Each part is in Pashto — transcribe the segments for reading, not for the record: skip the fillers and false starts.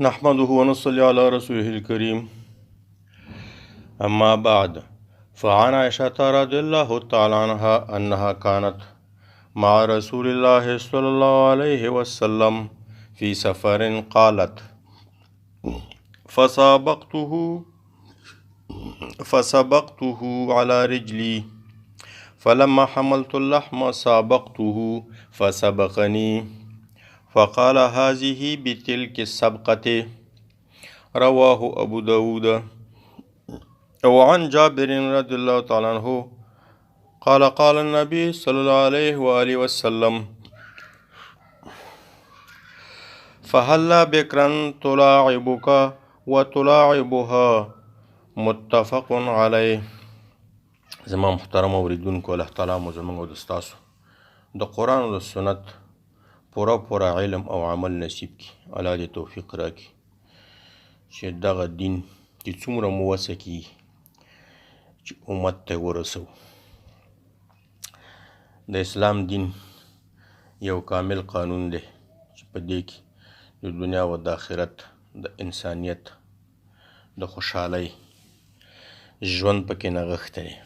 نحمده ونصلي على رسوله الكريم أما بعد فعن عائشة رضي الله تعالى عنها أنها كانت مع رسول الله صلى الله عليه وسلم في سفر قالت فسبقته على رجلي فلما حملت اللحم سابقته فسبقني فقال هذه بتلك السبقة. رواه أبو داود. وعن جابر رضي الله تعالى عنه قال قال النبي صلى الله عليه وآله وسلم فهلا بكرا تلاعبك وتلاعبها متفق عليه. زما محترم اوریدونکو، الله تعالی مو زموږ او د ستاسو د قرآن او د سنت پوره علم او عمل نصیب کړي. الله دې توفیق راکړي چې دغه دین چې څومره مو وسه کېږي چې امت ته ورسوو. د اسلام دین یو کامل قانون دی چې په دې کې د دنیا او د آخرت د انسانیت د خوشحالۍ ژوند پکې نغښتی دی.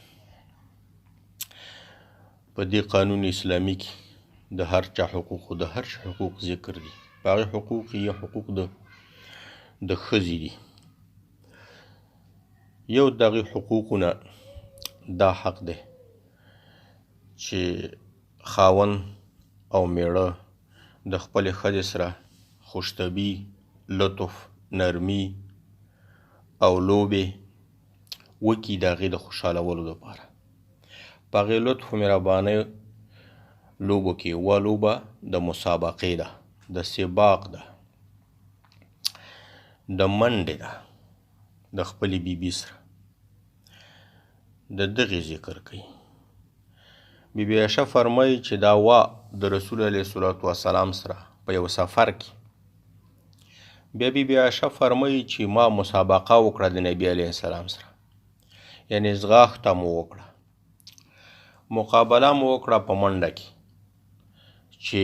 په دې قانون اسلامي کې د هر چا حقوق ذکر دي. په هغې حقوق یې حقوق د ښځې دي. یو د هغې حقوقونه دا حق دی چې خاوند او میړه د خپلې ښځې سره خوشطبي، لطف، نرمي او لوبې وکړي د هغې د خوشحالولو دپاره. په هغې لطف و مهربانۍ لوبو کې یوه لوبه د مسابقې ده، د سباق ده، د منډې ده د خپلې بیبي سره. د دغې ذکر کوي. بیبي عایشه فرمایي چې دا وا د رسول علیه الصلاة والسلام سره په یو سفر کې. بیا بیبي عایشه فرمایي چې ما مسابقه وکړه د نبي علیه السلام سره، یعنې ځغاښته مو وکړه، مقابله مو وکړه په منډه کې چې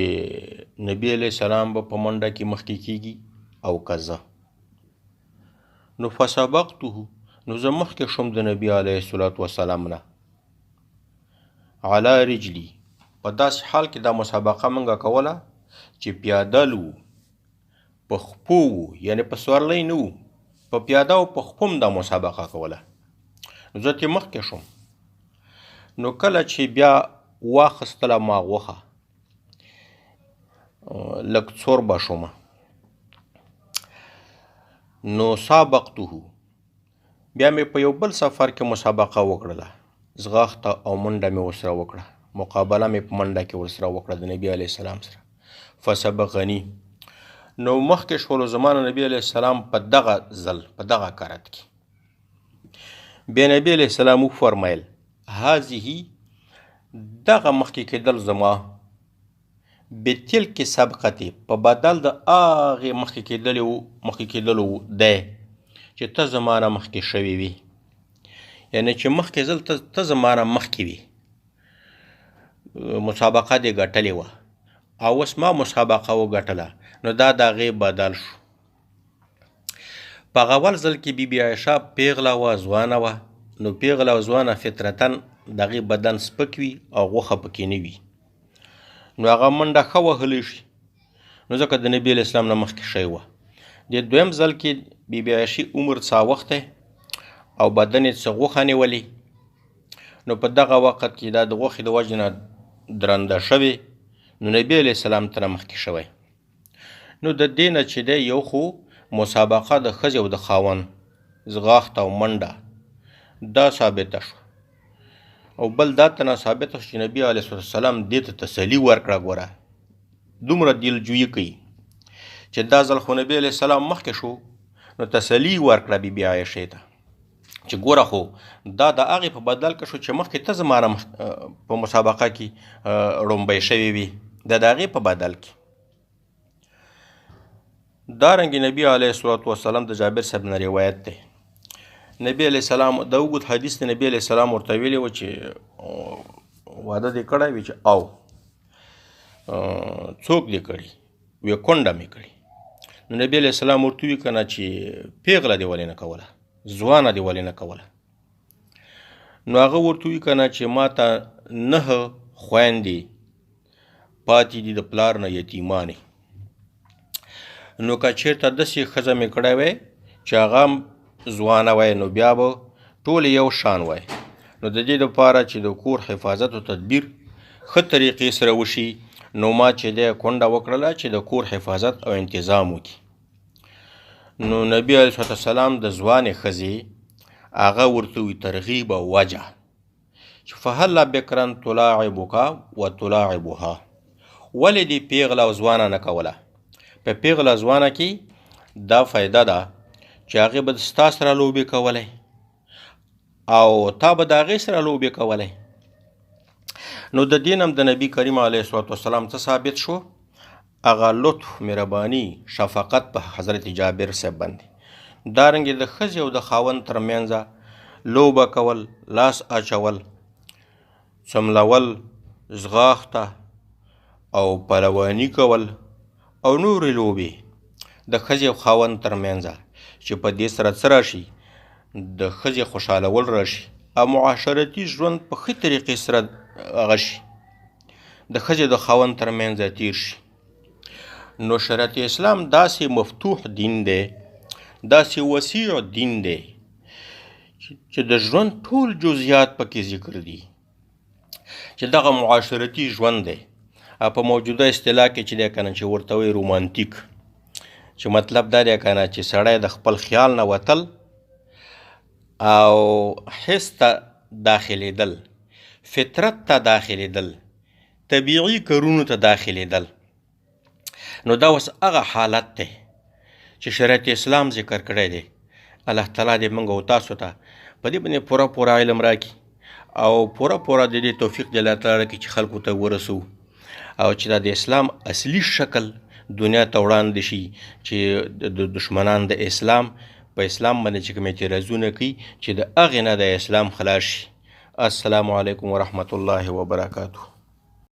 نبی علیه السلام به په منډه کې مخکې کیږي او که زه. نو فسبقته، نو زه مخکې شوم د نبي علیه الصلاة والسلام نه. علی رجلي، په داسې حال کې دا مسابقه موږ کوله چې پیادل وو، په خپو وو، یعنې په سورلۍ نه وو، په پیاده او په خپو دا مسابقه کوله. نو زه ترې مخکې شوم. نو کله چې بیا واخیستله ما غوښه، لږ څوربه شومه، نو سابقته، بیا مې په یو بل سفر کې مسابقه وکړله، ځغاښته او منډه مې ورسره وکړه، مقابله مې په منډه کې ورسره وکړه د نبي علیه السلام سره. فسبقني، نو مخکې شولو زما نه نبي علیه السلام په دغه ځل په دغه کرت کې. بیا نبي علیه السلام وفرمیل هذه، دغه مخکې کېدل زما، بتلک سبقتې، په بدل د هغې مخکې کېدلو دی چې ته زما نه مخکې شوې وي. یعنې چې مخکې ځل ته زما نه مخکې وي، مسابقه دې ګټلې وه او اوس ما مسابقه وګټله، نو دا د هغې بدل شو. په هغه اول ځل کې بیبي عایشه پیغله وه، ځوانه وه. نو پیغله او ځوانه فطرتاً د هغې بدن سپک وي او غوښه پکې نه وي، نو هغه منډه ښه وهلی شي، نو ځکه د نبي علیه السلام نه مخکې شوې وه. د دویم ځل کې بیبي عایشې عمر څه وختی او بدن یې څه غوښه نیولې، نو په دغه وخت کې دا د غوښې د وجې نه درنده شوې، نو نبي علیه السلام ته نه مخکې شوی. نو د دې نه چې دی یو خو مسابقه د ښځې او د خاوند، ځغاښت او منډه، دا ثابته شوه، او بل دا ته ثابته شو چې نبي علیه السلام دې ته تسلي ورکړه. ګوره دومره دلجویي کوي چې دا ځل خو نبي علیه السلام مخکې شو، نو تسلي ورکړه بیبي عایشې ته چې ګوره خو دا د هغې په بدل کې شو چې مخکې ته زما نه په مسابقه کې ړومبی شوې وي، دا د هغې په بدل کې. دارنګې نبي علیه الصلاة والسلام د جابر صاحب نه روایت دی، نبی علیه السلام د اوږد حدیث دی، نبی علیه السلام ورته ویلي و چې واده دې کړی وي؟ چې او څوک دې کړي؟ وی کونډه مې کړي. نو نبي علیه السلام ورته وویل که نه چې پیغله دې ولې نه کوله، ځوانه دې ولې نه کوله. نو هغه ورته وویل که نه چې ما ته 9 خویندې پاتې دي د پلار نه یتیمانې. نو که چېرته داسې ښځه مې کړی وی چې هغه هم ځوانه وی نو بیا به ټولې یو شان وی. نو د دې دپاره چې د کور حفاظت او تدبیر ښه طریقې سره وشي نو ما چې دی کونډه وکړله چې د کور حفاظت او انتظام وکړي. نو نبي علیه الصلاة والسلام د ځوانې ښځې هغه ورته وي ترغیب او وجه چې فهلا بکرا تلاعبک وتلاعبها، ولې دې پیغله او ځوانه نه کوله؟ په پیغله ځوانه کې دا فایده ده چې هغې به ستا سره لوبې کولی او تا به د هغې سره لوبې کولی. نو د دین هم د نبی کریم علیه الصلاة والسلام څه ثابت شو؟ هغه لطف، مهرباني، شفقت په حضرت جابر صاحب باندې. دارنګې د ښځې او د خاوند ترمنځ لوبه کول، لاس اچول، څملول، ځغاښته او پهلواني کول او نورې لوبې د ښځې او خاوند ترمنځ چې په دې سره څه راشي؟ د ښځې خوشحالول راشي او معاشرتي ژوند په ښه طریقې سره هغه شي، د ښځې د خاوند ترمنځ تیر شي. نو شریعت اسلام داسې مفتوح دین دی، داسې وسیع دین دی چې د ژوند ټول جزئیات پکې ذکر دي، چې دغه معاشرتي ژوند دی په موجوده اصطلاح کې چې دی که نه چې ورته وایي رومانتیک، چې مطلب دا دی که نه چې سړی د خپل خیال نه وتل او حس ته داخلېدل، فطرت ته داخلېدل، طبیعي کارونو ته داخلېدل. نو دا اوس هغه حالت دی چې شریعت اسلام ذکر کړی دی. الله تعالی دې موږ او تاسو ته په دې باندې پوره علم راکړي او پوره د دې توفیق دې الله تعالی راکړي چې خلکو ته ورسو او چې دا د اسلام اصلي شکل دنیا ته وړاندې شي، چې د دشمنان د اسلام په اسلام باندې چې کوم اعتراضونه کوي چې د هغې نه د اسلام خلاص شي. السلام علیکم ورحمة الله وبرکاته.